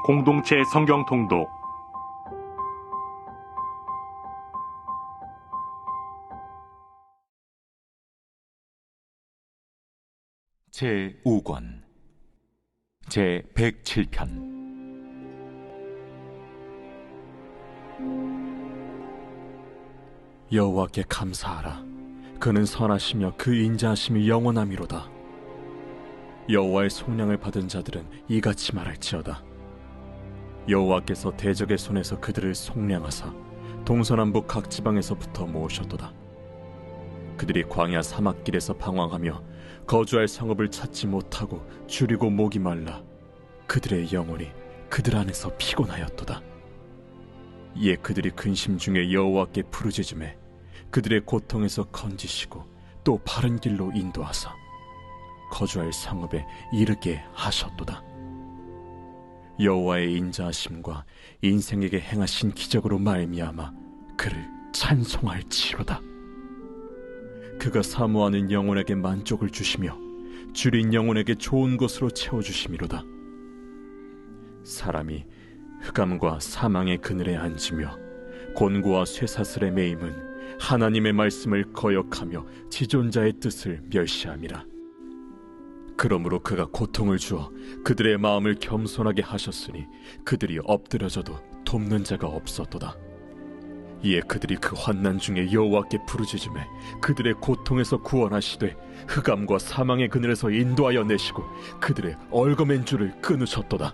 공동체 성경 통독 제5권 제107편. 여호와께 감사하라. 그는 선하시며 그 인자하심이 영원함이로다. 여호와의 속량을 받은 자들은 이같이 말할지어다. 여호와께서 대적의 손에서 그들을 속량하사 동서남북 각 지방에서부터 모으셨도다. 그들이 광야 사막길에서 방황하며 거주할 성읍을 찾지 못하고 줄이고 목이 말라 그들의 영혼이 그들 안에서 피곤하였도다. 이에 그들이 근심 중에 여호와께 부르짖음에 그들의 고통에서 건지시고 또 바른 길로 인도하사 거주할 성읍에 이르게 하셨도다. 여호와의 인자하심과 인생에게 행하신 기적으로 말미암아 그를 찬송할지로다. 그가 사모하는 영혼에게 만족을 주시며 줄인 영혼에게 좋은 것으로 채워주심이로다. 사람이 흑암과 사망의 그늘에 앉으며 곤고와 쇠사슬에 매임은 하나님의 말씀을 거역하며 지존자의 뜻을 멸시함이라. 그러므로 그가 고통을 주어 그들의 마음을 겸손하게 하셨으니 그들이 엎드려져도 돕는 자가 없었도다. 이에 그들이 그 환난 중에 여호와께 부르짖음에 그들의 고통에서 구원하시되 흑암과 사망의 그늘에서 인도하여 내시고 그들의 얽어맨 줄을 끊으셨도다.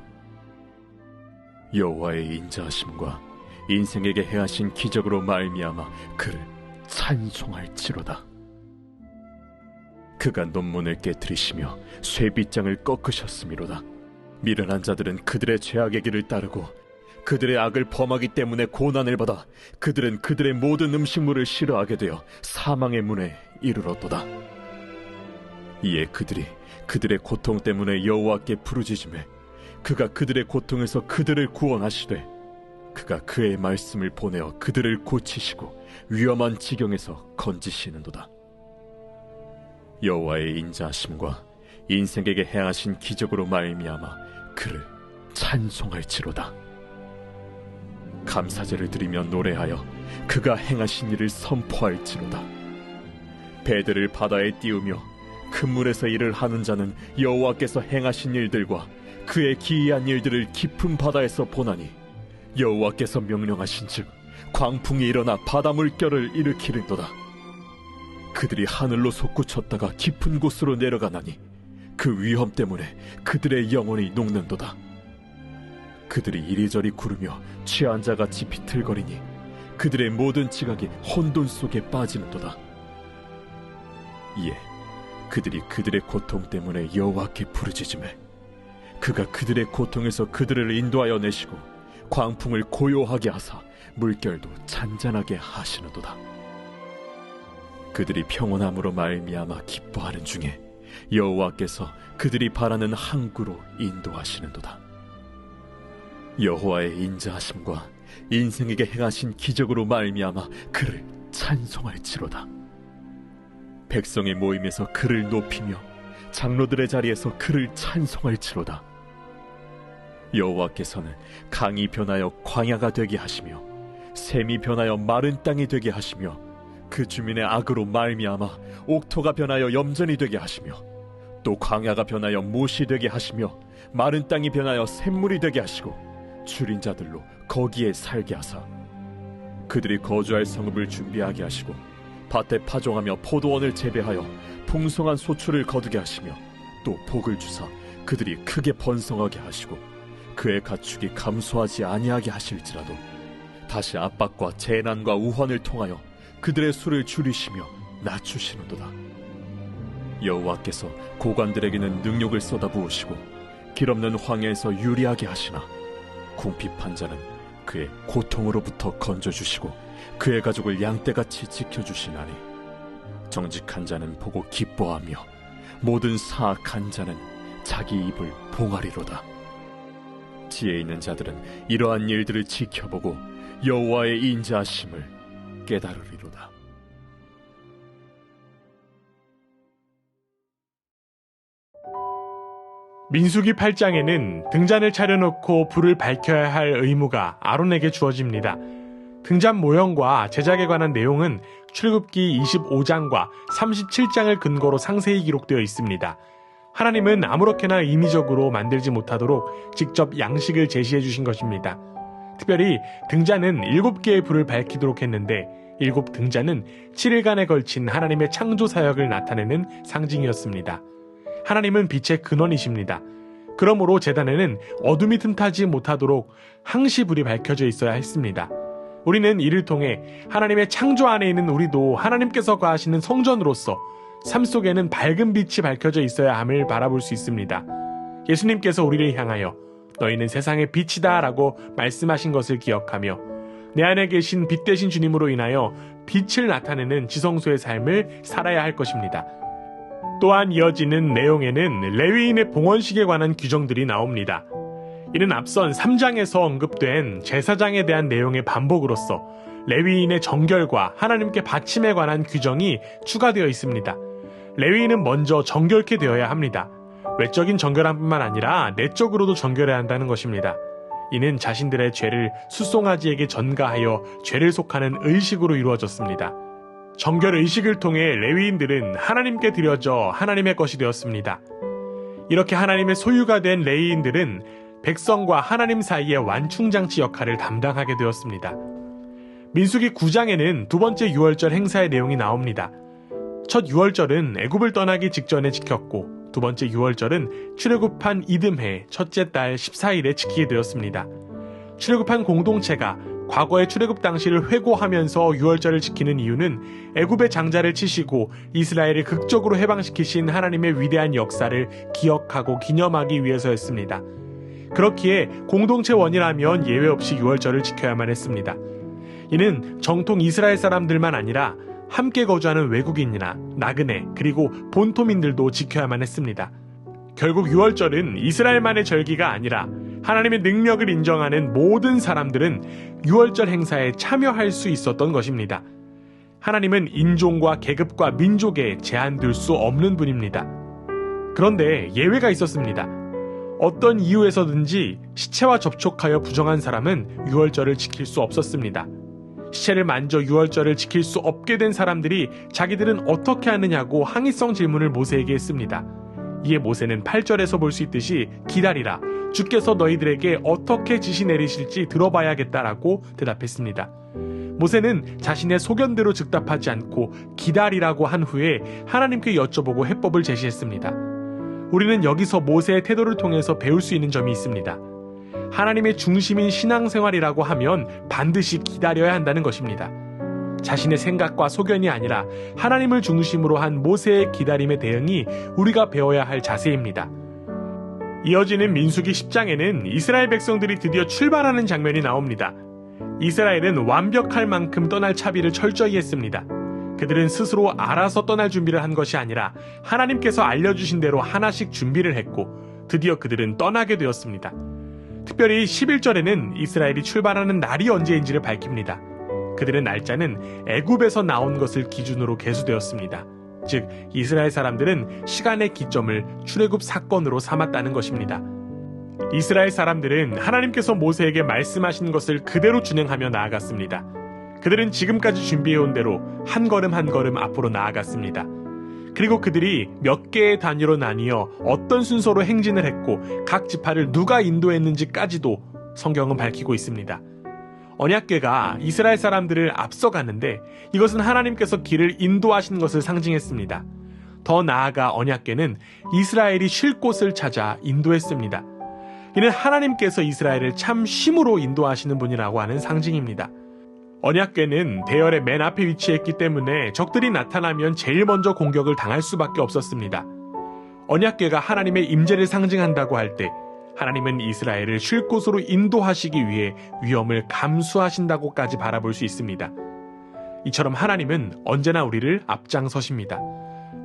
여호와의 인자하심과 인생에게 행하신 기적으로 말미암아 그를 찬송할지로다. 그가 논문을 깨뜨리시며 쇠빗장을 꺾으셨음이로다. 미련한 자들은 그들의 죄악의 길을 따르고 그들의 악을 범하기 때문에 고난을 받아 그들은 그들의 모든 음식물을 싫어하게 되어 사망의 문에 이르렀도다. 이에 그들이 그들의 고통 때문에 여호와께 부르짖음에 그가 그들의 고통에서 그들을 구원하시되 그가 그의 말씀을 보내어 그들을 고치시고 위험한 지경에서 건지시는도다. 여호와의 인자하심과 인생에게 행하신 기적으로 말미암아 그를 찬송할지로다. 감사제를 드리며 노래하여 그가 행하신 일을 선포할지로다. 배들을 바다에 띄우며 큰 물에서 일을 하는 자는 여호와께서 행하신 일들과 그의 기이한 일들을 깊은 바다에서 보나니 여호와께서 명령하신즉 광풍이 일어나 바다 물결을 일으키는도다. 그들이 하늘로 솟구쳤다가 깊은 곳으로 내려가나니 그 위험 때문에 그들의 영혼이 녹는도다. 그들이 이리저리 구르며 취한 자같이 비틀거리니 그들의 모든 지각이 혼돈 속에 빠지는도다. 이에 그들이 그들의 고통 때문에 여호와께 부르짖음에 그가 그들의 고통에서 그들을 인도하여 내시고 광풍을 고요하게 하사 물결도 잔잔하게 하시는도다. 그들이 평온함으로 말미암아 기뻐하는 중에 여호와께서 그들이 바라는 항구로 인도하시는도다. 여호와의 인자하심과 인생에게 행하신 기적으로 말미암아 그를 찬송할지로다. 백성의 모임에서 그를 높이며 장로들의 자리에서 그를 찬송할지로다. 여호와께서는 강이 변하여 광야가 되게 하시며 샘이 변하여 마른 땅이 되게 하시며 그 주민의 악으로 말미암아 옥토가 변하여 염전이 되게 하시며 또 광야가 변하여 못이 되게 하시며 마른 땅이 변하여 샘물이 되게 하시고 줄인 자들로 거기에 살게 하사 그들이 거주할 성읍을 준비하게 하시고 밭에 파종하며 포도원을 재배하여 풍성한 소출을 거두게 하시며 또 복을 주사 그들이 크게 번성하게 하시고 그의 가축이 감소하지 아니하게 하실지라도 다시 압박과 재난과 우환을 통하여 그들의 수를 줄이시며 낮추시는도다. 여호와께서 고관들에게는 능력을 쏟아부으시고 길없는 황야에서 유리하게 하시나 궁핍한 자는 그의 고통으로부터 건져주시고 그의 가족을 양떼같이 지켜주시나니 정직한 자는 보고 기뻐하며 모든 사악한 자는 자기 입을 봉하리로다. 지혜 있는 자들은 이러한 일들을 지켜보고 여호와의 인자하심을 깨달으리로다. 민수기 8장에는 등잔을 차려놓고 불을 밝혀야 할 의무가 아론에게 주어집니다. 등잔 모형과 제작에 관한 내용은 출애굽기 25장과 37장을 근거로 상세히 기록되어 있습니다. 하나님은 아무렇게나 임의적으로 만들지 못하도록 직접 양식을 제시해 주신 것입니다. 특별히 등잔은 7개의 불을 밝히도록 했는데 7등잔은 7일간에 걸친 하나님의 창조 사역을 나타내는 상징이었습니다. 하나님은 빛의 근원이십니다. 그러므로 제단에는 어둠이 틈타지 못하도록 항시 불이 밝혀져 있어야 했습니다. 우리는 이를 통해 하나님의 창조 안에 있는 우리도 하나님께서 거하시는 성전으로서 삶 속에는 밝은 빛이 밝혀져 있어야 함을 바라볼 수 있습니다. 예수님께서 우리를 향하여 너희는 세상의 빛이다 라고 말씀하신 것을 기억하며 내 안에 계신 빛 되신 주님으로 인하여 빛을 나타내는 지성소의 삶을 살아야 할 것입니다. 또한 이어지는 내용에는 레위인의 봉헌식에 관한 규정들이 나옵니다. 이는 앞선 3장에서 언급된 제사장에 대한 내용의 반복으로서 레위인의 정결과 하나님께 바침에 관한 규정이 추가되어 있습니다. 레위인은 먼저 정결케 되어야 합니다. 외적인 정결함뿐만 아니라 내적으로도 정결해야 한다는 것입니다. 이는 자신들의 죄를 숫송아지에게 전가하여 죄를 속하는 의식으로 이루어졌습니다. 정결 의식을 통해 레위인들은 하나님께 드려져 하나님의 것이 되었습니다. 이렇게 하나님의 소유가 된 레위인들은 백성과 하나님 사이의 완충장치 역할을 담당하게 되었습니다. 민수기 9장에는 두 번째 유월절 행사의 내용이 나옵니다. 첫 유월절은 애굽을 떠나기 직전에 지켰고 두 번째 유월절은 출애굽한 이듬해 첫째 달 14일에 지키게 되었습니다. 출애굽한 공동체가 과거의 출애굽 당시를 회고하면서 유월절을 지키는 이유는 애굽의 장자를 치시고 이스라엘을 극적으로 해방시키신 하나님의 위대한 역사를 기억하고 기념하기 위해서였습니다. 그렇기에 공동체 원이라면 예외 없이 유월절을 지켜야만 했습니다. 이는 정통 이스라엘 사람들만 아니라 함께 거주하는 외국인이나 나그네 그리고 본토민들도 지켜야만 했습니다. 결국 유월절은 이스라엘만의 절기가 아니라 하나님의 능력을 인정하는 모든 사람들은 유월절 행사에 참여할 수 있었던 것입니다. 하나님은 인종과 계급과 민족에 제한될 수 없는 분입니다. 그런데 예외가 있었습니다. 어떤 이유에서든지 시체와 접촉하여 부정한 사람은 유월절을 지킬 수 없었습니다. 시체를 만져 유월절을 지킬 수 없게 된 사람들이 자기들은 어떻게 하느냐고 항의성 질문을 모세에게 했습니다. 이에 모세는 8절에서 볼 수 있듯이 기다리라, 주께서 너희들에게 어떻게 지시 내리실지 들어봐야겠다라고 대답했습니다. 모세는 자신의 소견대로 즉답하지 않고 기다리라고 한 후에 하나님께 여쭤보고 해법을 제시했습니다. 우리는 여기서 모세의 태도를 통해서 배울 수 있는 점이 있습니다. 하나님의 중심인 신앙생활이라고 하면 반드시 기다려야 한다는 것입니다. 자신의 생각과 소견이 아니라 하나님을 중심으로 한 모세의 기다림의 대응이 우리가 배워야 할 자세입니다. 이어지는 민수기 10장에는 이스라엘 백성들이 드디어 출발하는 장면이 나옵니다. 이스라엘은 완벽할 만큼 떠날 차비를 철저히 했습니다. 그들은 스스로 알아서 떠날 준비를 한 것이 아니라 하나님께서 알려주신 대로 하나씩 준비를 했고 드디어 그들은 떠나게 되었습니다. 특별히 11절에는 이스라엘이 출발하는 날이 언제인지를 밝힙니다. 그들의 날짜는 애굽에서 나온 것을 기준으로 계수되었습니다. 즉 이스라엘 사람들은 시간의 기점을 출애굽 사건으로 삼았다는 것입니다. 이스라엘 사람들은 하나님께서 모세에게 말씀하신 것을 그대로 준행하며 나아갔습니다. 그들은 지금까지 준비해온 대로 한 걸음 한 걸음 앞으로 나아갔습니다. 그리고 그들이 몇 개의 단위로 나뉘어 어떤 순서로 행진을 했고 각 지파를 누가 인도했는지까지도 성경은 밝히고 있습니다. 언약궤가 이스라엘 사람들을 앞서갔는데 이것은 하나님께서 길을 인도하신 것을 상징했습니다. 더 나아가 언약궤는 이스라엘이 쉴 곳을 찾아 인도했습니다. 이는 하나님께서 이스라엘을 참 쉼으로 인도하시는 분이라고 하는 상징입니다. 언약궤는 대열의 맨 앞에 위치했기 때문에 적들이 나타나면 제일 먼저 공격을 당할 수밖에 없었습니다. 언약궤가 하나님의 임재를 상징한다고 할 때 하나님은 이스라엘을 쉴 곳으로 인도하시기 위해 위험을 감수하신다고까지 바라볼 수 있습니다. 이처럼 하나님은 언제나 우리를 앞장서십니다.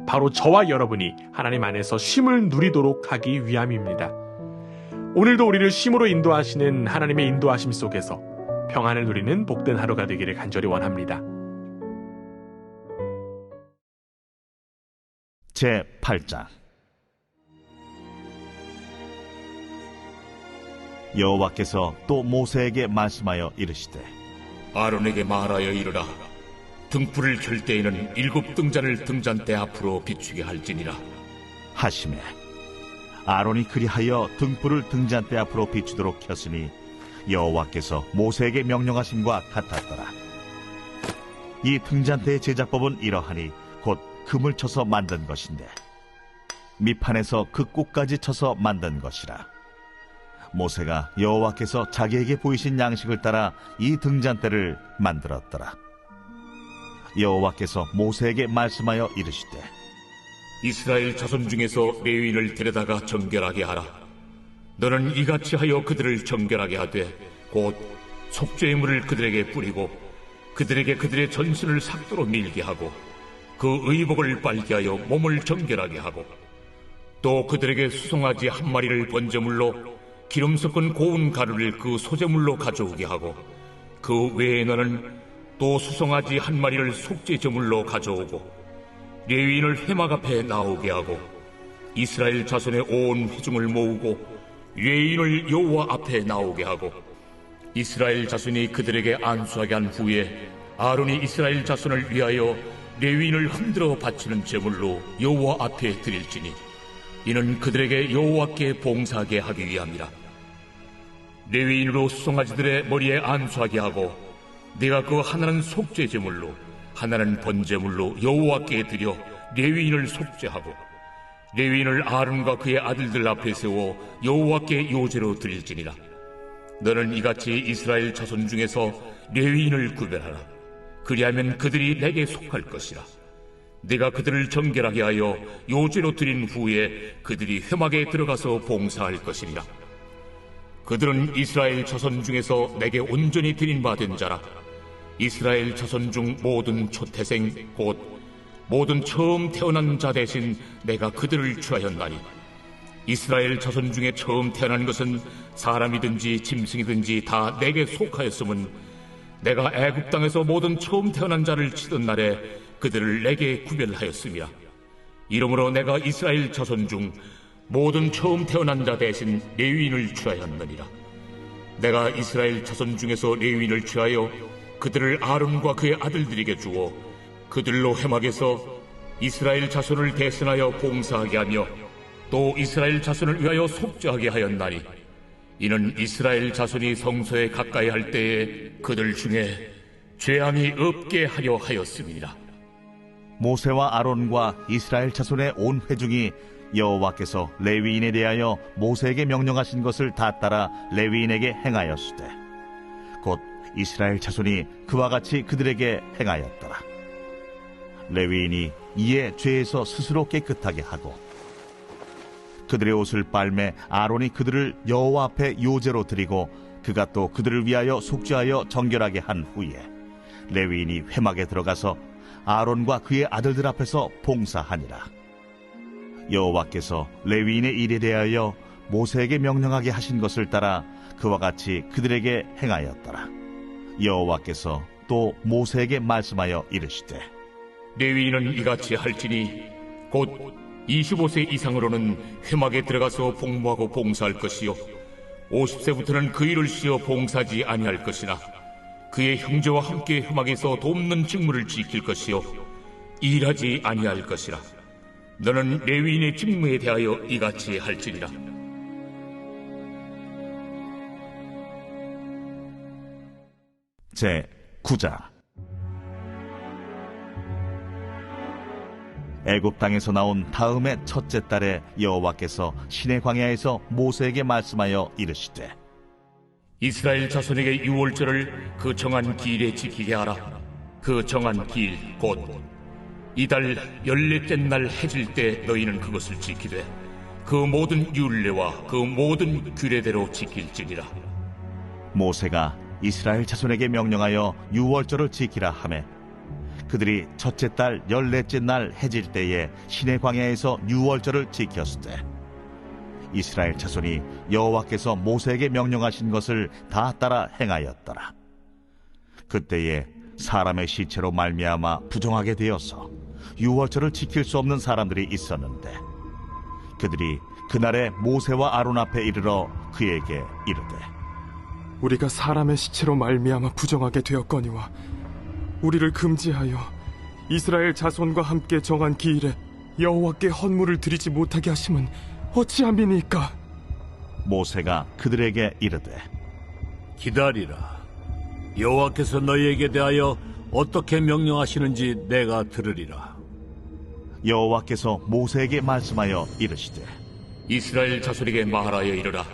바로 저와 여러분이 하나님 안에서 쉼을 누리도록 하기 위함입니다. 오늘도 우리를 쉼으로 인도하시는 하나님의 인도하심 속에서 평안을 누리는 복된 하루가 되기를 간절히 원합니다. 제 8장 여호와께서 또 모세에게 말씀하여 이르시되 아론에게 말하여 이르라. 등불을 켤 때에는 7 등잔을 등잔대 앞으로 비추게 할지니라 하시매 아론이 그리하여 등불을 등잔대 앞으로 비추도록 켰으니 여호와께서 모세에게 명령하심과 같았더라. 이 등잔대의 제작법은 이러하니 곧 금을 쳐서 만든 것인데 밑판에서 그 꼭까지 쳐서 만든 것이라. 모세가 여호와께서 자기에게 보이신 양식을 따라 이 등잔대를 만들었더라. 여호와께서 모세에게 말씀하여 이르시되 이스라엘 자손 중에서 레위인을 데려다가 정결하게 하라. 너는 이같이 하여 그들을 정결하게 하되 곧 속죄의 물을 그들에게 뿌리고 그들에게 그들의 전신을 삭도로 밀게 하고 그 의복을 빨게 하여 몸을 정결하게 하고 또 그들에게 수송아지 1마리를 번제물로 기름 섞은 고운 가루를 그 소제물로 가져오게 하고 그 외에 너는 또 수송아지 1마리를 속죄제물로 가져오고 레위인을 회막 앞에 나오게 하고 이스라엘 자손의 온 회중을 모으고 레위인을 여호와 앞에 나오게 하고 이스라엘 자손이 그들에게 안수하게 한 후에 아론이 이스라엘 자손을 위하여 레위인을 흔들어 바치는 제물로 여호와 앞에 드릴지니 이는 그들에게 여호와께 봉사하게 하기 위함이라. 레위인으로 수송아지들의 머리에 안수하게 하고 네가 그 하나는 속죄제물로 하나는 번제물로 여호와께 드려 레위인을 속죄하고 레위인을 아론과 그의 아들들 앞에 세워 여호와께 요제로 드릴지니라. 너는 이같이 이스라엘 자손 중에서 레위인을 구별하라. 그리하면 그들이 내게 속할 것이라. 네가 그들을 정결하게 하여 요제로 드린 후에 그들이 회막에 들어가서 봉사할 것이니라. 그들은 이스라엘 자손 중에서 내게 온전히 드린 바 된 자라. 이스라엘 자손 중 모든 초태생 곧 모든 처음 태어난 자 대신 내가 그들을 취하였나니 이스라엘 자손 중에 처음 태어난 것은 사람이든지 짐승이든지 다 내게 속하였음은 내가 애굽 땅에서 모든 처음 태어난 자를 치던 날에 그들을 내게 구별하였음이라. 이러므로 내가 이스라엘 자손 중 모든 처음 태어난 자 대신 레위인을 취하였느니라. 내가 이스라엘 자손 중에서 레위인을 취하여 그들을 아론과 그의 아들들에게 주어 그들로 회막에서 이스라엘 자손을 대신하여 봉사하게 하며 또 이스라엘 자손을 위하여 속죄하게 하였나니 이는 이스라엘 자손이 성소에 가까이 할 때에 그들 중에 죄함이 없게 하려 하였음이니라. 모세와 아론과 이스라엘 자손의 온 회중이 여호와께서 레위인에 대하여 모세에게 명령하신 것을 다 따라 레위인에게 행하였으되 곧 이스라엘 자손이 그와 같이 그들에게 행하였더라. 레위인이 이에 죄에서 스스로 깨끗하게 하고 그들의 옷을 빨매 아론이 그들을 여호와 앞에 요제로 드리고 그가 또 그들을 위하여 속죄하여 정결하게 한 후에 레위인이 회막에 들어가서 아론과 그의 아들들 앞에서 봉사하니라. 여호와께서 레위인의 일에 대하여 모세에게 명령하게 하신 것을 따라 그와 같이 그들에게 행하였더라. 여호와께서 또 모세에게 말씀하여 이르시되 레위인은 이같이 할지니 곧 25세 이상으로는 회막에 들어가서 복무하고 봉사할 것이요 50세부터는 그 일을 쉬어 봉사하지 아니할 것이나 그의 형제와 함께 회막에서 돕는 직무를 지킬 것이요 일하지 아니할 것이라. 너는 레위인의 직무에 대하여 이같이 할지니라. 제 9장 애굽 땅에서 나온 다음의 첫째 달에 여호와께서 시내 광야에서 모세에게 말씀하여 이르시되 이스라엘 자손에게 유월절을 그 정한 기일에 지키게 하라. 그 정한 기일 곧 이달 14째 날 해질 때 너희는 그것을 지키되 그 모든 율례와 그 모든 규례대로 지킬지니라. 모세가 이스라엘 자손에게 명령하여 유월절을 지키라 하매 그들이 첫째 달 14째 날 해질 때에 시내 광야에서 유월절을 지켰으되 이스라엘 자손이 여호와께서 모세에게 명령하신 것을 다 따라 행하였더라. 그때에 사람의 시체로 말미암아 부정하게 되어서 유월절을 지킬 수 없는 사람들이 있었는데 그들이 그날에 모세와 아론 앞에 이르러 그에게 이르되 우리가 사람의 시체로 말미암아 부정하게 되었거니와 우리를 금지하여 이스라엘 자손과 함께 정한 기일에 여호와께 헌물을 드리지 못하게 하심은 어찌함이니까? 모세가 그들에게 이르되 기다리라. 여호와께서 너희에게 대하여 어떻게 명령하시는지 내가 들으리라. 여호와께서 모세에게 말씀하여 이르시되 이스라엘 자손에게 말하여 이르라.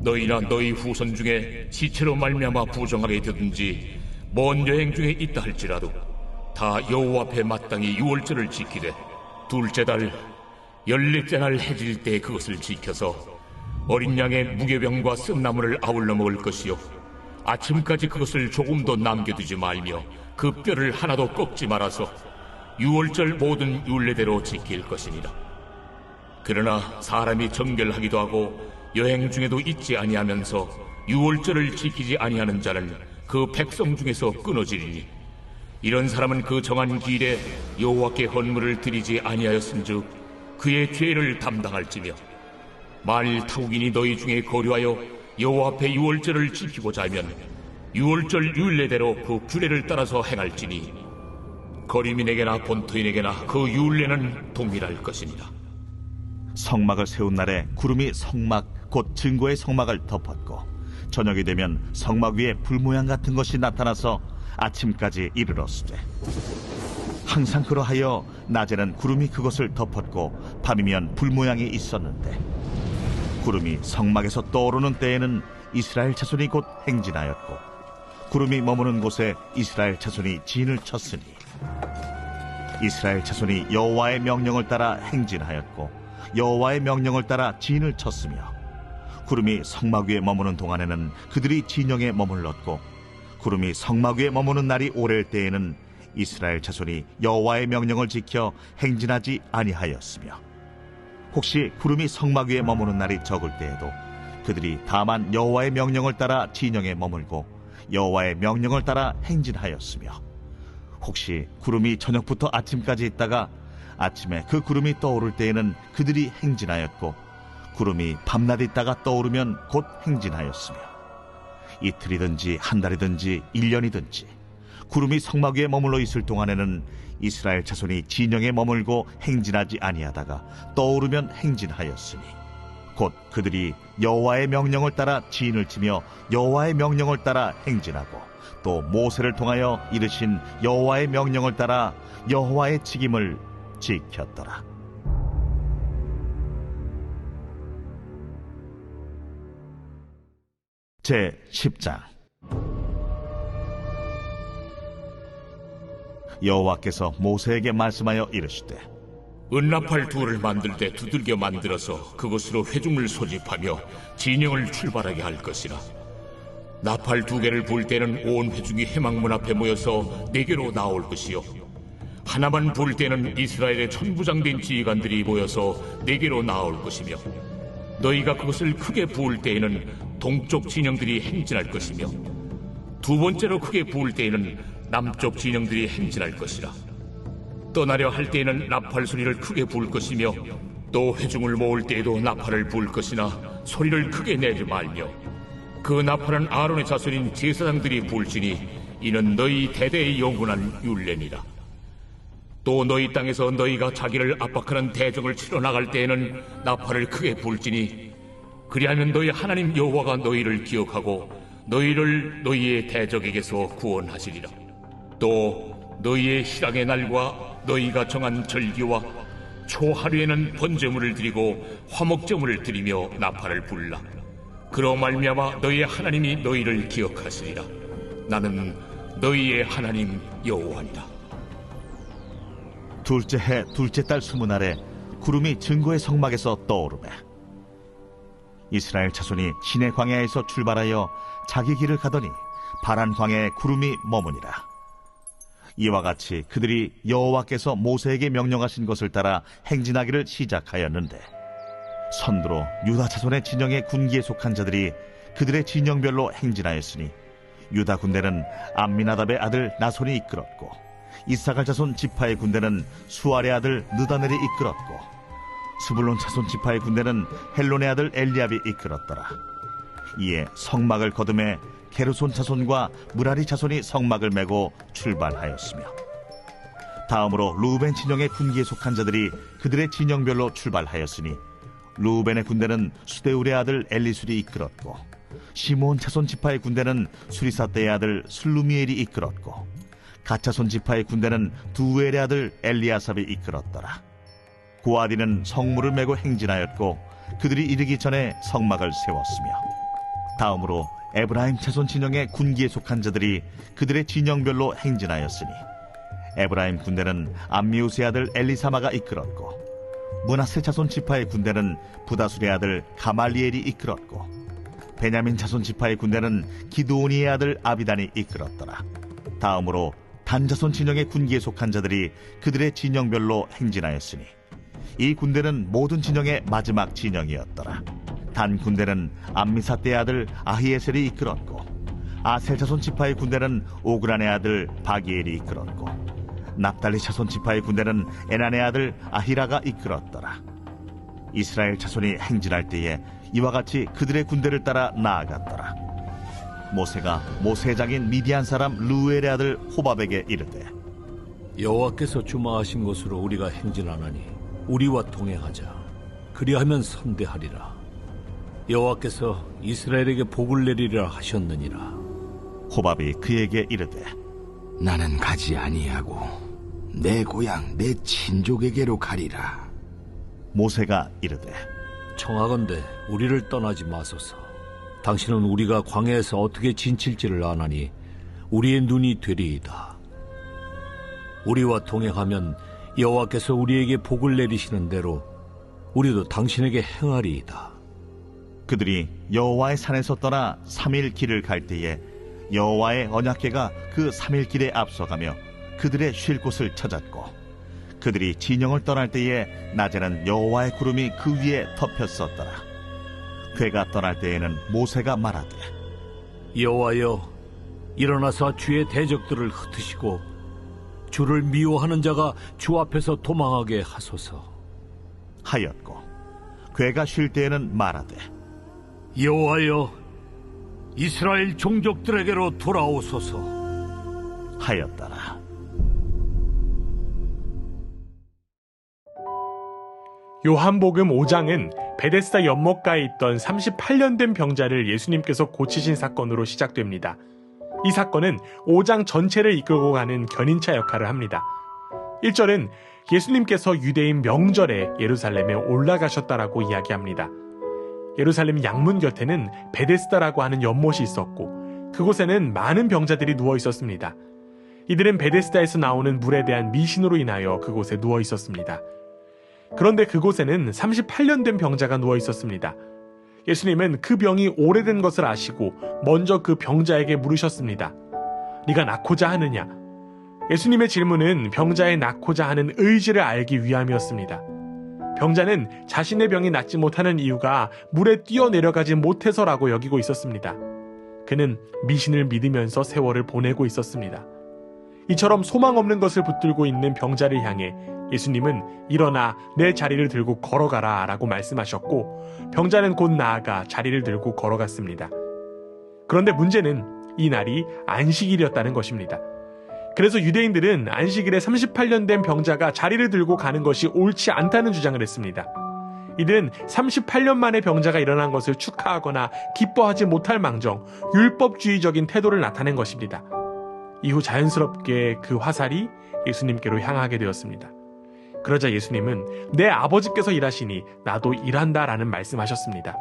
너희나 너희 후손 중에 시체로 말미암아 부정하게 되든지 먼 여행 중에 있다 할지라도 다 여호와 앞에 마땅히 유월절을 지키되 둘째 달 14째 날 해질 때 그것을 지켜서 어린 양의 무교병과 쓴나물을 아울러 먹을 것이요 아침까지 그것을 조금도 남겨두지 말며 그 뼈를 하나도 꺾지 말아서 유월절 모든 율례대로 지킬 것이니라. 그러나 사람이 정결하기도 하고 여행 중에도 잊지 아니하면서 유월절을 지키지 아니하는 자는 그 백성 중에서 끊어지리니 이런 사람은 그 정한 기일에 여호와께 헌물을 드리지 아니하였은즉 그의 죄를 담당할지며 만일 타국인이 너희 중에 거류하여 여호와 앞에 유월절을 지키고자 하면 유월절 율례대로 그 규례를 따라서 행할지니 거류민에게나 본토인에게나 그 율례는 동일할 것이니라. 성막을 세운 날에 구름이 성막 곧 증거의 성막을 덮었고 저녁이 되면 성막 위에 불 모양 같은 것이 나타나서 아침까지 이르렀으되 항상 그러하여 낮에는 구름이 그것을 덮었고 밤이면 불 모양이 있었는데 구름이 성막에서 떠오르는 때에는 이스라엘 자손이 곧 행진하였고 구름이 머무는 곳에 이스라엘 자손이 진을 쳤으니 이스라엘 자손이 여호와의 명령을 따라 행진하였고 여호와의 명령을 따라 진을 쳤으며 구름이 성막 위에 머무는 동안에는 그들이 진영에 머물렀고 구름이 성막 위에 머무는 날이 오랠 때에는 이스라엘 자손이 여호와의 명령을 지켜 행진하지 아니하였으며 혹시 구름이 성막 위에 머무는 날이 적을 때에도 그들이 다만 여호와의 명령을 따라 진영에 머물고 여호와의 명령을 따라 행진하였으며 혹시 구름이 저녁부터 아침까지 있다가 아침에 그 구름이 떠오를 때에는 그들이 행진하였고 구름이 밤낮 있다가 떠오르면 곧 행진하였으며 이틀이든지 한 달이든지 1년이든지 구름이 성막 위에 머물러 있을 동안에는 이스라엘 자손이 진영에 머물고 행진하지 아니하다가 떠오르면 행진하였으니 곧 그들이 여호와의 명령을 따라 진을 치며 여호와의 명령을 따라 행진하고 또 모세를 통하여 이르신 여호와의 명령을 따라 여호와의 직임을 지켰더라. 제 10장. 여호와께서 모세에게 말씀하여 이르시되 은나팔 둘을 만들 때 두들겨 만들어서 그것으로 회중을 소집하며 진영을 출발하게 할 것이라. 나팔 2개를 불 때는 온 회중이 회막문 앞에 모여서 내게로 나올 것이요 하나만 불 때는 이스라엘의 천부장된 지휘관들이 모여서 내게로 나올 것이며 너희가 그것을 크게 부을 때에는 동쪽 진영들이 행진할 것이며 두 번째로 크게 부을 때에는 남쪽 진영들이 행진할 것이라. 떠나려 할 때에는 나팔 소리를 크게 부을 것이며 또 회중을 모을 때에도 나팔을 부을 것이나 소리를 크게 내지 말며 그 나팔은 아론의 자손인 제사장들이 부을지니 이는 너희 대대의 영원한 율례니라. 또 너희 땅에서 너희가 자기를 압박하는 대적을 치러 나갈 때에는 나팔을 크게 부을지니 그리하면 너희 하나님 여호와가 너희를 기억하고 너희를 너희의 대적에게서 구원하시리라. 또 너희의 실황의 날과 너희가 정한 절기와 초하루에는 번제물을 드리고 화목제물을 드리며 나팔을 불라. 그로 말미암아 너희의 하나님이 너희를 기억하시리라. 나는 너희의 하나님 여호와니라. 둘째 해 둘째 달 20날에 구름이 증거의 성막에서 떠오르매 이스라엘 자손이 시내 광야에서 출발하여 자기 길을 가더니 파란 광야에 구름이 머무니라. 이와 같이 그들이 여호와께서 모세에게 명령하신 것을 따라 행진하기를 시작하였는데 선두로 유다 자손의 진영의 군기에 속한 자들이 그들의 진영별로 행진하였으니 유다 군대는 암미나답의 아들 나손이 이끌었고 이사갈 자손 지파의 군대는 수알의 아들 느다넬이 이끌었고 스불론 자손 지파의 군대는 헬론의 아들 엘리압이 이끌었더라. 이에 성막을 거두매 게르손 자손과 무라리 자손이 성막을 메고 출발하였으며, 다음으로 루벤 진영의 군기에 속한 자들이 그들의 진영별로 출발하였으니, 루벤의 군대는 수데울의 아들 엘리술이 이끌었고, 시므온 자손 지파의 군대는 수리사떼의 아들 슬루미엘이 이끌었고, 갓 자손 지파의 군대는 두엘의 아들 엘리아삽이 이끌었더라. 고아디는 성물을 메고 행진하였고, 그들이 이르기 전에 성막을 세웠으며, 다음으로 에브라임 자손 진영의 군기에 속한 자들이 그들의 진영별로 행진하였으니, 에브라임 군대는 암미우스의 아들 엘리사마가 이끌었고, 므낫세 자손 지파의 군대는 부다술의 아들 가말리엘이 이끌었고, 베냐민 자손 지파의 군대는 기드오니의 아들 아비단이 이끌었더라. 다음으로 단 자손 진영의 군기에 속한 자들이 그들의 진영별로 행진하였으니, 이 군대는 모든 진영의 마지막 진영이었더라. 단 군대는 암미사떼의 아들 아히에셀이 이끌었고, 아셀 자손 지파의 군대는 오그란의 아들 바기엘이 이끌었고, 납달리 자손 지파의 군대는 에난의 아들 아히라가 이끌었더라. 이스라엘 자손이 행진할 때에 이와 같이 그들의 군대를 따라 나아갔더라. 모세가 모세의 장인 미디안 사람 루엘의 아들 호밥에게 이르되, 여호와께서 주마하신 곳으로 우리가 행진하나니 우리와 동행하자. 그리하면 선대하리라. 여호와께서 이스라엘에게 복을 내리리라 하셨느니라. 호밥이 그에게 이르되, 나는 가지 아니하고 내 고향 내 친족에게로 가리라. 모세가 이르되, 청하건대 우리를 떠나지 마소서. 당신은 우리가 광야에서 어떻게 진칠지를 아나니 우리의 눈이 되리이다. 우리와 동행하면 여호와께서 우리에게 복을 내리시는 대로 우리도 당신에게 행하리이다. 그들이 여호와의 산에서 떠나 3일 길을 갈 때에 여호와의 언약궤가 그 3일 길에 앞서가며 그들의 쉴 곳을 찾았고, 그들이 진영을 떠날 때에 낮에는 여호와의 구름이 그 위에 덮였었더라. 궤가 떠날 때에는 모세가 말하되, 여호와여, 일어나서 주의 대적들을 흩으시고 주를 미워하는 자가 주 앞에서 도망하게 하소서 하였고, 궤가 쉴 때에는 말하되, 여호와여, 이스라엘 종족들에게로 돌아오소서 하였더라. 요한복음 5장은 베데스다 연못가에 있던 38년 된 병자를 예수님께서 고치신 사건으로 시작됩니다. 이 사건은 5장 전체를 이끌고 가는 견인차 역할을 합니다. 1절은 예수님께서 유대인 명절에 예루살렘에 올라가셨다라고 이야기합니다. 예루살렘 양문 곁에는 베데스다라고 하는 연못이 있었고, 그곳에는 많은 병자들이 누워 있었습니다. 이들은 베데스다에서 나오는 물에 대한 미신으로 인하여 그곳에 누워 있었습니다. 그런데 그곳에는 38년 된 병자가 누워 있었습니다. 예수님은 그 병이 오래된 것을 아시고 먼저 그 병자에게 물으셨습니다. 네가 낫고자 하느냐? 예수님의 질문은 병자의 낫고자 하는 의지를 알기 위함이었습니다. 병자는 자신의 병이 낫지 못하는 이유가 물에 뛰어내려가지 못해서라고 여기고 있었습니다. 그는 미신을 믿으면서 세월을 보내고 있었습니다. 이처럼 소망 없는 것을 붙들고 있는 병자를 향해 예수님은 일어나 내 자리를 들고 걸어가라 라고 말씀하셨고, 병자는 곧 나아가 자리를 들고 걸어갔습니다. 그런데 문제는 이 날이 안식일이었다는 것입니다. 그래서 유대인들은 안식일에 38년 된 병자가 자리를 들고 가는 것이 옳지 않다는 주장을 했습니다. 이들은 38년 만에 병자가 일어난 것을 축하하거나 기뻐하지 못할 망정 율법주의적인 태도를 나타낸 것입니다. 이후 자연스럽게 그 화살이 예수님께로 향하게 되었습니다. 그러자 예수님은 내 아버지께서 일하시니 나도 일한다라는 말씀하셨습니다.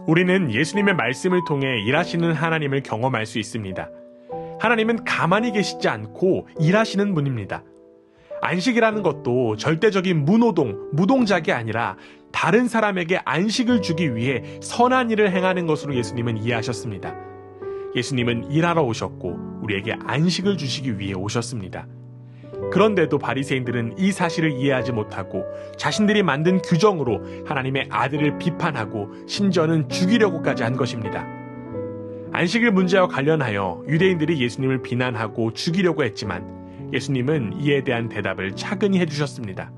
우리는 예수님의 말씀을 통해 일하시는 하나님을 경험할 수 있습니다. 하나님은 가만히 계시지 않고 일하시는 분입니다. 안식이라는 것도 절대적인 무동작이 아니라 다른 사람에게 안식을 주기 위해 선한 일을 행하는 것으로 예수님은 이해하셨습니다. 예수님은 일하러 오셨고 우리에게 안식을 주시기 위해 오셨습니다. 그런데도 바리새인들은 이 사실을 이해하지 못하고 자신들이 만든 규정으로 하나님의 아들을 비판하고 심지어는 죽이려고까지 한 것입니다. 안식일 문제와 관련하여 유대인들이 예수님을 비난하고 죽이려고 했지만 예수님은 이에 대한 대답을 차근히 해주셨습니다.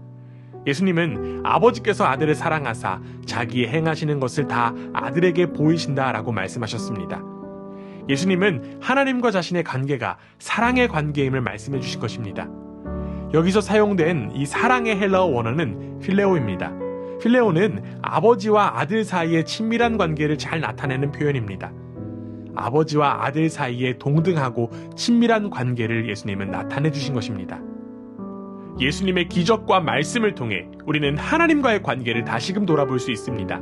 예수님은 아버지께서 아들을 사랑하사 자기의 행하시는 것을 다 아들에게 보이신다라고 말씀하셨습니다. 예수님은 하나님과 자신의 관계가 사랑의 관계임을 말씀해 주신 것입니다. 여기서 사용된 이 사랑의 헬라어 원어는 필레오입니다. 필레오는 아버지와 아들 사이의 친밀한 관계를 잘 나타내는 표현입니다. 아버지와 아들 사이의 동등하고 친밀한 관계를 예수님은 나타내 주신 것입니다. 예수님의 기적과 말씀을 통해 우리는 하나님과의 관계를 다시금 돌아볼 수 있습니다.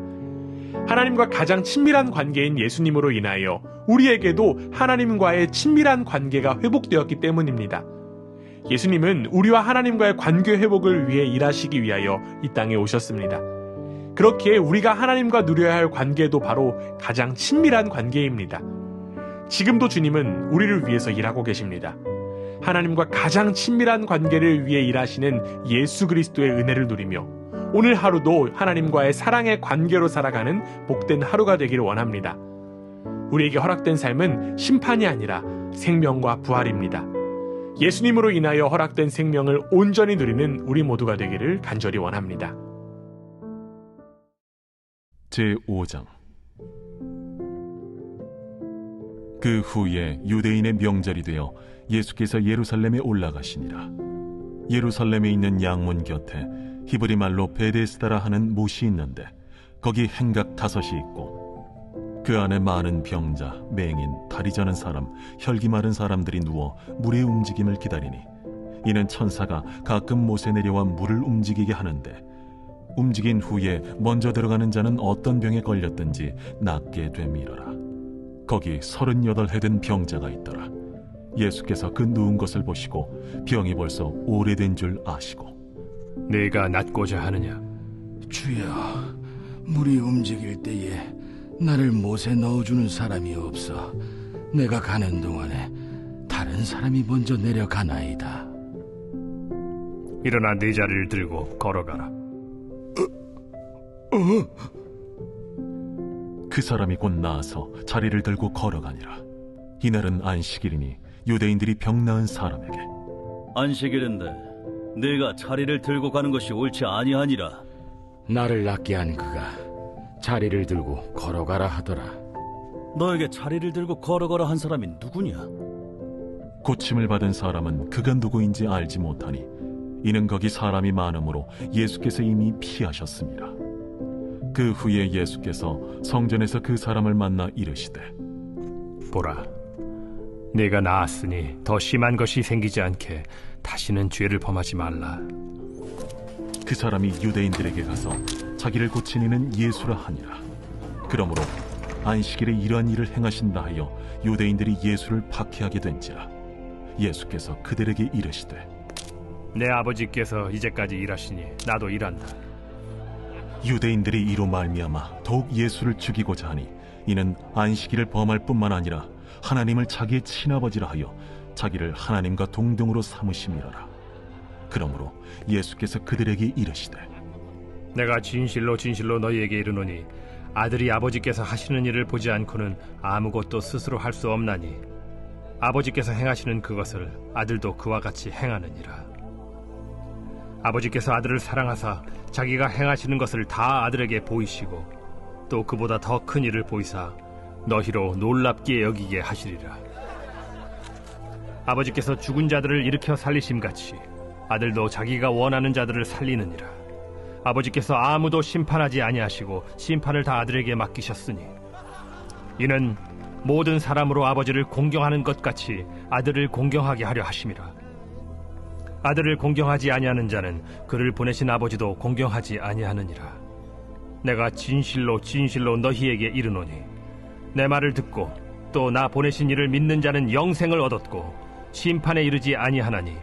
하나님과 가장 친밀한 관계인 예수님으로 인하여 우리에게도 하나님과의 친밀한 관계가 회복되었기 때문입니다. 예수님은 우리와 하나님과의 관계 회복을 위해 일하시기 위하여 이 땅에 오셨습니다. 그렇기에 우리가 하나님과 누려야 할 관계도 바로 가장 친밀한 관계입니다. 지금도 주님은 우리를 위해서 일하고 계십니다. 하나님과 가장 친밀한 관계를 위해 일하시는 예수 그리스도의 은혜를 누리며 오늘 하루도 하나님과의 사랑의 관계로 살아가는 복된 하루가 되기를 원합니다. 우리에게 허락된 삶은 심판이 아니라 생명과 부활입니다. 예수님으로 인하여 허락된 생명을 온전히 누리는 우리 모두가 되기를 간절히 원합니다. 제5장. 그 후에 유대인의 명절이 되어 예수께서 예루살렘에 올라가시니라. 예루살렘에 있는 양문 곁에 히브리 말로 베데스다라 하는 못이 있는데 거기 행각 5이 있고 그 안에 많은 병자, 맹인, 다리 저는 사람, 혈기 마른 사람들이 누워 물의 움직임을 기다리니 이는 천사가 가끔 못에 내려와 물을 움직이게 하는데 움직인 후에 먼저 들어가는 자는 어떤 병에 걸렸든지 낫게 되밀어라. 거기 38해 된 병자가 있더라. 예수께서 그 누운 것을 보시고 병이 벌써 오래된 줄 아시고 네가 낫고자 하느냐? 주여, 물이 움직일 때에 나를 못에 넣어주는 사람이 없어 내가 가는 동안에 다른 사람이 먼저 내려가나이다. 일어나 네 자리를 들고 걸어가라. 그 사람이 곧 나아서 자리를 들고 걸어가니라. 이날은 안식일이니 유대인들이 병 나은 사람에게 안식일인데 네가 자리를 들고 가는 것이 옳지 아니하니라. 나를 낫게 한 그가 자리를 들고 걸어가라 하더라. 너에게 자리를 들고 걸어가라 한 사람이 누구냐? 고침을 받은 사람은 그가 누구인지 알지 못하니 이는 거기 사람이 많으므로 예수께서 이미 피하셨습니다. 그 후에 예수께서 성전에서 그 사람을 만나 이르시되 보라, 네가 나았으니 더 심한 것이 생기지 않게 다시는 죄를 범하지 말라. 그 사람이 유대인들에게 가서 자기를 고친 이는 예수라 하니라. 그러므로 안식일에 이러한 일을 행하신다 하여 유대인들이 예수를 박해하게 된지라. 예수께서 그들에게 이르시되 내 아버지께서 이제까지 일하시니 나도 일한다. 유대인들이 이로 말미암아 더욱 예수를 죽이고자 하니 이는 안식일을 범할 뿐만 아니라 하나님을 자기의 친아버지라 하여 자기를 하나님과 동등으로 삼으심이로라. 그러므로 예수께서 그들에게 이르시되 내가 진실로 진실로 너희에게 이르노니 아들이 아버지께서 하시는 일을 보지 않고는 아무것도 스스로 할 수 없나니 아버지께서 행하시는 그것을 아들도 그와 같이 행하느니라. 아버지께서 아들을 사랑하사 자기가 행하시는 것을 다 아들에게 보이시고 또 그보다 더 큰 일을 보이사 너희로 놀랍게 여기게 하시리라. 아버지께서 죽은 자들을 일으켜 살리심같이 아들도 자기가 원하는 자들을 살리느니라. 아버지께서 아무도 심판하지 아니하시고 심판을 다 아들에게 맡기셨으니 이는 모든 사람으로 아버지를 공경하는 것 같이 아들을 공경하게 하려 하심이라. 아들을 공경하지 아니하는 자는 그를 보내신 아버지도 공경하지 아니하느니라. 내가 진실로 진실로 너희에게 이르노니 내 말을 듣고 또 나 보내신 이를 믿는 자는 영생을 얻었고 심판에 이르지 아니하나니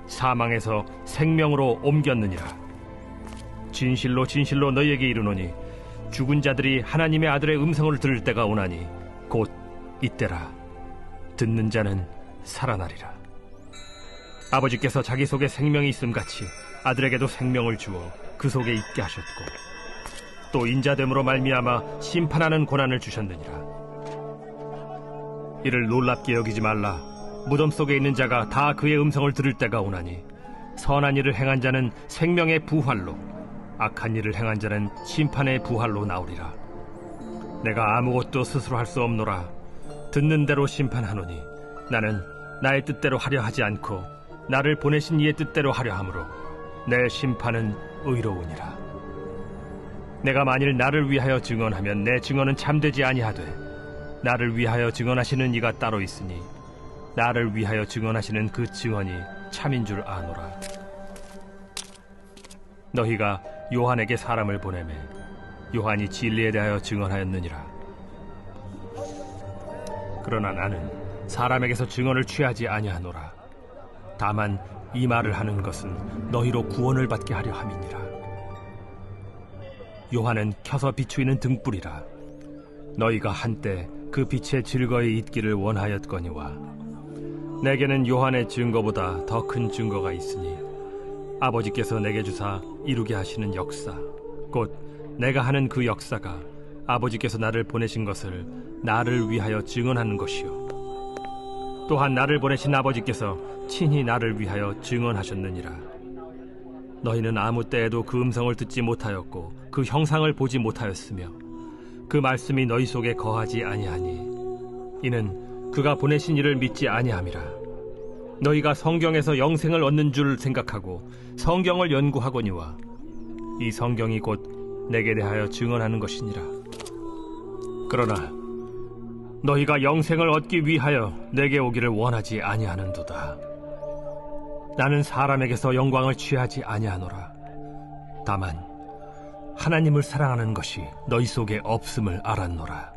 사망에서 생명으로 옮겼느니라. 진실로 진실로 너희에게 이르노니 죽은 자들이 하나님의 아들의 음성을 들을 때가 오나니 곧 이때라. 듣는 자는 살아나리라. 아버지께서 자기 속에 생명이 있음같이 아들에게도 생명을 주어 그 속에 있게 하셨고 또 인자됨으로 말미암아 심판하는 고난을 주셨느니라. 이를 놀랍게 여기지 말라. 무덤 속에 있는 자가 다 그의 음성을 들을 때가 오나니 선한 일을 행한 자는 생명의 부활로, 악한 일을 행한 자는 심판의 부활로 나오리라. 내가 아무것도 스스로 할 수 없노라. 듣는 대로 심판하노니 나는 나의 뜻대로 하려 하지 않고 나를 보내신 이의 뜻대로 하려 하므로 내 심판은 의로우니라. 내가 만일 나를 위하여 증언하면 내 증언은 참되지 아니하되 나를 위하여 증언하시는 이가 따로 있으니 나를 위하여 증언하시는 그 증언이 참인 줄 아노라. 너희가 요한에게 사람을 보내매 요한이 진리에 대하여 증언하였느니라. 그러나 나는 사람에게서 증언을 취하지 아니하노라. 다만 이 말을 하는 것은 너희로 구원을 받게 하려 함이니라. 요한은 켜서 비추이는 등불이라. 너희가 한때 그 빛에 즐거이 있기를 원하였거니와 내게는 요한의 증거보다 더 큰 증거가 있으니 아버지께서 내게 주사 이루게 하시는 역사, 곧 내가 하는 그 역사가 아버지께서 나를 보내신 것을 나를 위하여 증언하는 것이요 또한 나를 보내신 아버지께서 친히 나를 위하여 증언하셨느니라. 너희는 아무 때에도 그 음성을 듣지 못하였고 그 형상을 보지 못하였으며 그 말씀이 너희 속에 거하지 아니하니 이는 그가 보내신 이를 믿지 아니함이라. 너희가 성경에서 영생을 얻는 줄 생각하고 성경을 연구하거니와 이 성경이 곧 내게 대하여 증언하는 것이니라. 그러나 너희가 영생을 얻기 위하여 내게 오기를 원하지 아니하는도다. 나는 사람에게서 영광을 취하지 아니하노라. 다만 하나님을 사랑하는 것이 너희 속에 없음을 알았노라.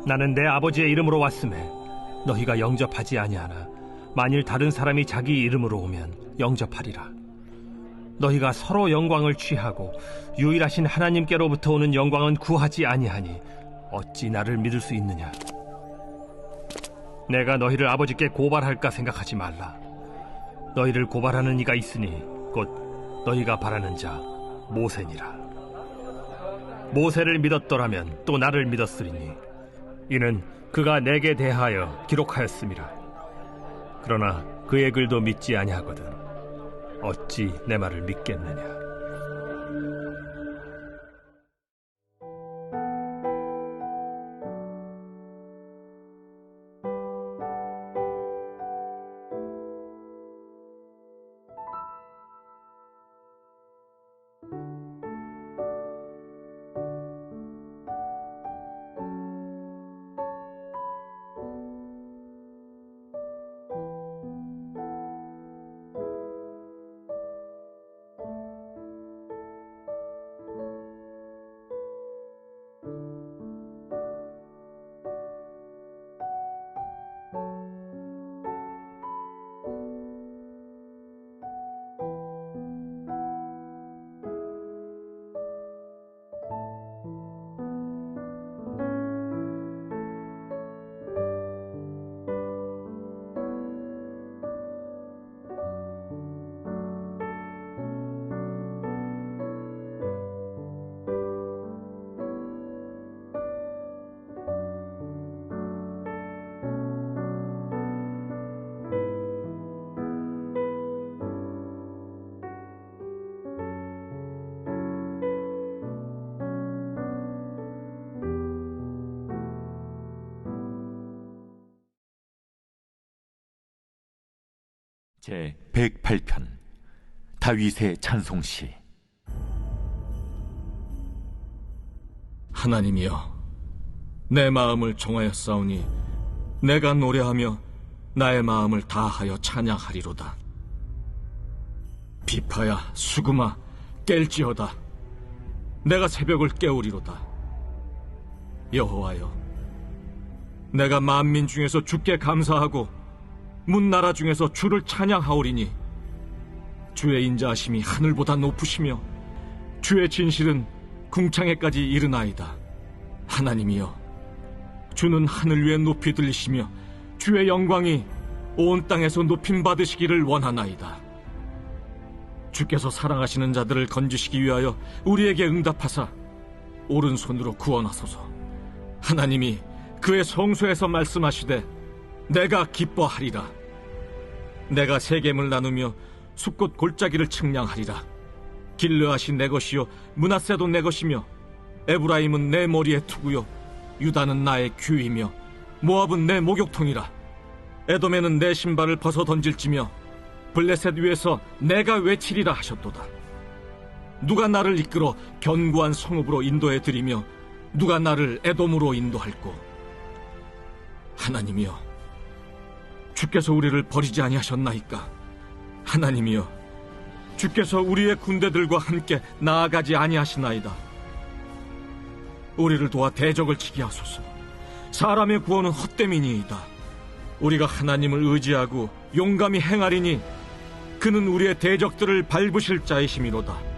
나는 내 아버지의 이름으로 왔음에 너희가 영접하지 아니하나 만일 다른 사람이 자기 이름으로 오면 영접하리라. 너희가 서로 영광을 취하고 유일하신 하나님께로부터 오는 영광은 구하지 아니하니 어찌 나를 믿을 수 있느냐? 내가 너희를 아버지께 고발할까 생각하지 말라. 너희를 고발하는 이가 있으니 곧 너희가 바라는 자 모세니라. 모세를 믿었더라면 또 나를 믿었으리니 이는 그가 내게 대하여 기록하였음이라. 그러나 그의 글도 믿지 아니하거든 어찌 내 말을 믿겠느냐? 제 108편 다윗의 찬송시. 하나님이여, 내 마음을 정하였사오니 내가 노래하며 나의 마음을 다하여 찬양하리로다. 비파야 수금아 깰지어다. 내가 새벽을 깨우리로다. 여호와여, 내가 만민 중에서 주께 감사하고 문나라 중에서 주를 찬양하오리니 주의 인자하심이 하늘보다 높으시며 주의 진실은 궁창에까지 이르나이다. 하나님이여, 주는 하늘 위에 높이 들리시며 주의 영광이 온 땅에서 높임 받으시기를 원하나이다. 주께서 사랑하시는 자들을 건지시기 위하여 우리에게 응답하사 오른손으로 구원하소서. 하나님이 그의 성소에서 말씀하시되 내가 기뻐하리라. 내가 세겜을 나누며 숲꽃 골짜기를 측량하리라. 길르앗이 내 것이요 므낫세도 내 것이며 에브라임은 내 머리의 투구요 유다는 나의 규이며 모압은 내 목욕통이라. 에돔에는 내 신발을 벗어 던질지며 블레셋 위에서 내가 외치리라 하셨도다. 누가 나를 이끌어 견고한 성읍으로 인도해 드리며 누가 나를 에돔으로 인도할꼬. 하나님이여, 주께서 우리를 버리지 아니하셨나이까. 하나님이여, 주께서 우리의 군대들과 함께 나아가지 아니하시나이다. 우리를 도와 대적을 치게 하소서. 사람의 구원은 헛됨이니이다. 우리가 하나님을 의지하고 용감히 행하리니 그는 우리의 대적들을 밟으실 자이심이로다.